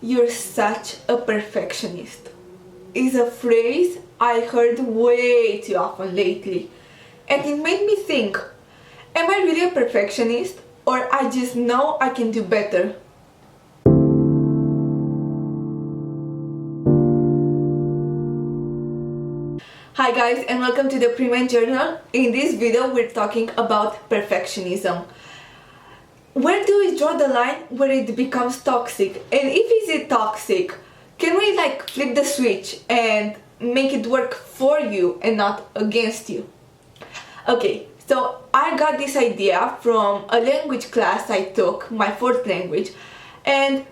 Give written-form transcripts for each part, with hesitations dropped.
You're such a perfectionist is a phrase I heard way too often lately, and it made me think, am I really a perfectionist, or I just know I can do better? Hi guys, and welcome to the Premed journal. In this video we're talking about perfectionism. Where do we draw the line where it becomes toxic? And if is it toxic, can we flip the switch and make it work for you and not against you? Okay, so I got this idea from a language class I took, my fourth language, and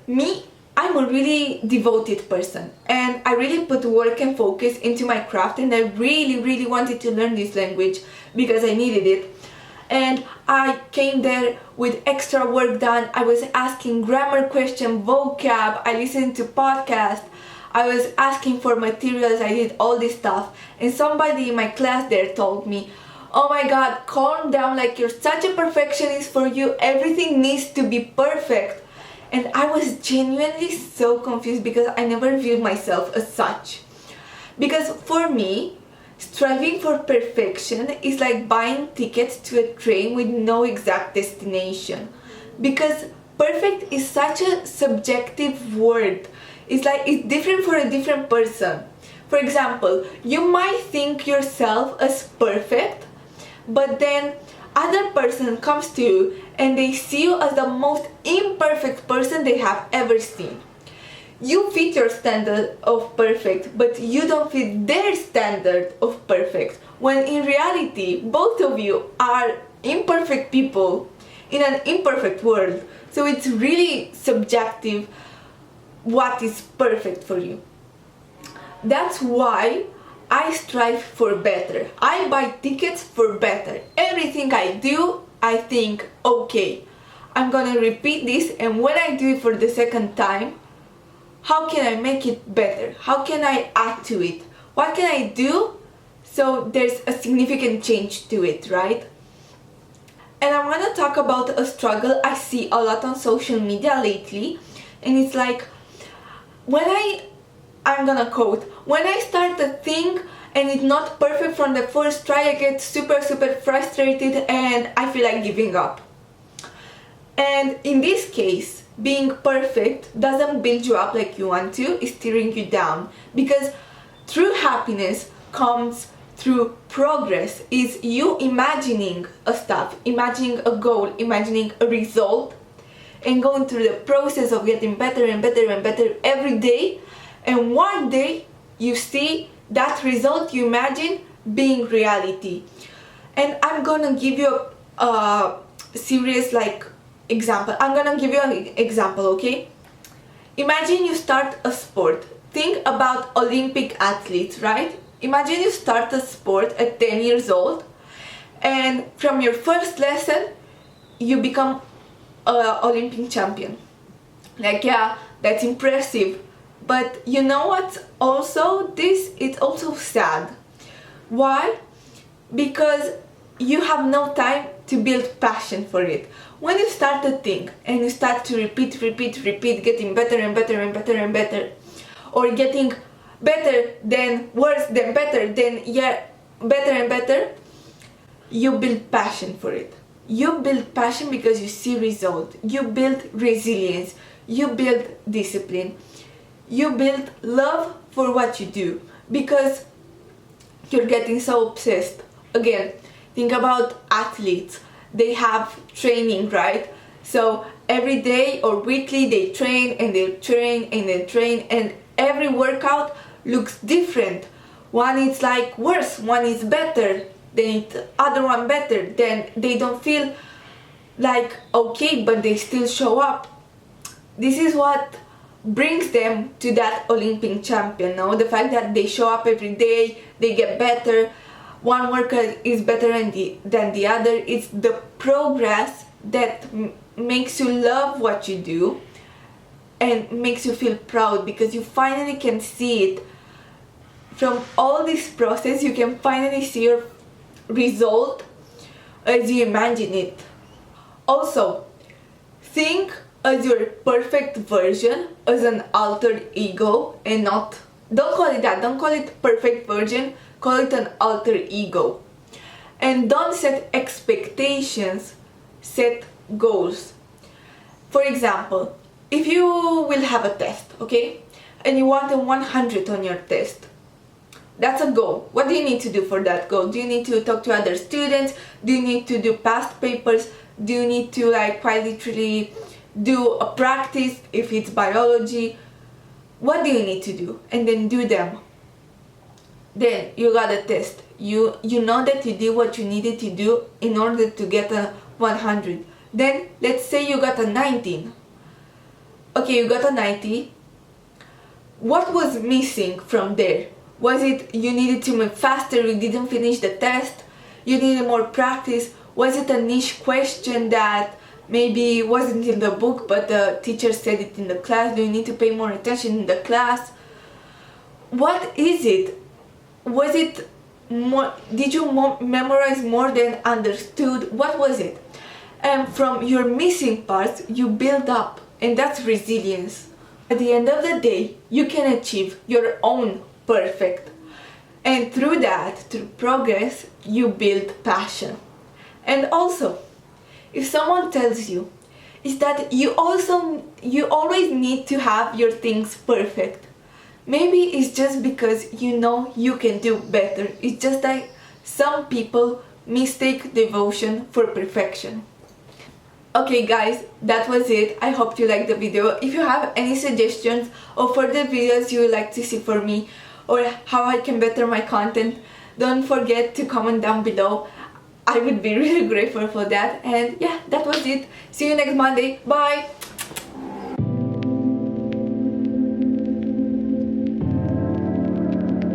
I'm a really devoted person and I really put work and focus into my craft, and I really wanted to learn this language because I needed it. And I came there with extra work done. I was asking grammar question, vocab, I listened to podcasts, I was asking for materials, I did all this stuff. And somebody in my class there told me, oh my god, calm down, you're such a perfectionist, for you everything needs to be perfect. And I was genuinely so confused because I never viewed myself as such. Because for me, striving for perfection is like buying tickets to a train with no exact destination. Because perfect is such a subjective word. It's different for a different person. For example, you might think yourself as perfect, but then other person comes to you and they see you as the most imperfect person they have ever seen. You fit your standard of perfect, but you don't fit their standard of perfect, when in reality both of you are imperfect people in an imperfect world. So it's really subjective what is perfect for you. That's why I strive for better. I buy tickets for better. Everything I do, I think, okay, I'm gonna repeat this, and when I do it for the second time, how can I make it better? How can I add to it? What can I do so there's a significant change to it, right? And I want to talk about a struggle I see a lot on social media lately, and it's I'm gonna quote, when I start a thing and it's not perfect from the first try, I get super frustrated and I feel like giving up. And in this case, being perfect doesn't build you up like you want to, it's steering you down. Because true happiness comes through progress, is you imagining a stuff, imagining a goal, imagining a result, and going through the process of getting better and better every day. And one day you see that result you imagine being reality. And I'm gonna give you a serious example. I'm gonna give you an example, okay? Imagine you start a sport. Think about Olympic athletes, right? Imagine you start a sport at 10 years old, and from your first lesson you become an Olympic champion. Yeah, that's impressive. But you know what's also it's also sad. Why? Because you have no time to build passion for it. When you start a thing and you start to repeat, getting better and better, or getting better, then worse, then better, then better and better, you build passion for it. You build passion because you see result. You build resilience. You build discipline. You build love for what you do because you're getting so obsessed. Again, think about athletes. They have training, right? So every day or weekly they train and they train and they train, and every workout looks different. One is worse, one is better, then the other one better. Then they don't feel okay, but they still show up. This is what brings them to that Olympic champion, no? The fact that they show up every day, they get better. One worker is better than the other. It's the progress that makes you love what you do and makes you feel proud, because you finally can see it. From all this process, you can finally see your result as you imagine it. Also, think as your perfect version, as an alter ego, and not, don't call it that, don't call it perfect version, call it an alter ego. And don't set expectations, set goals. For example, if you will have a test, okay, and you want a 100 on your test, that's a goal. What do you need to do for that goal? Do you need to talk to other students? Do you need to do past papers? Do you need to like quite literally do a practice if it's biology? What do you need to do? And then do them. Then you got a test. You know that you did what you needed to do in order to get a 100. Then let's say you got a 19. Okay, you got a 90. What was missing from there? Was it you needed to move faster, you didn't finish the test, you needed more practice? Was it a niche question that maybe wasn't in the book but the teacher said it in the class? Do you need to pay more attention in the class? What is it? Was it more, did you memorize more than understood? What was it? And from your missing parts you build up, and that's resilience. At the end of the day, you can achieve your own perfect, and through that, through progress, you build passion. And also, if someone tells you is that you always need to have your things perfect, maybe it's just because you know you can do better. It's just like some people mistake devotion for perfection. Okay guys, that was it. I hope you liked the video. If you have any suggestions or further videos you would like to see for me, or how I can better my content, don't forget to comment down below. I would be really grateful for that. And yeah, that was it. See you next Monday. Bye!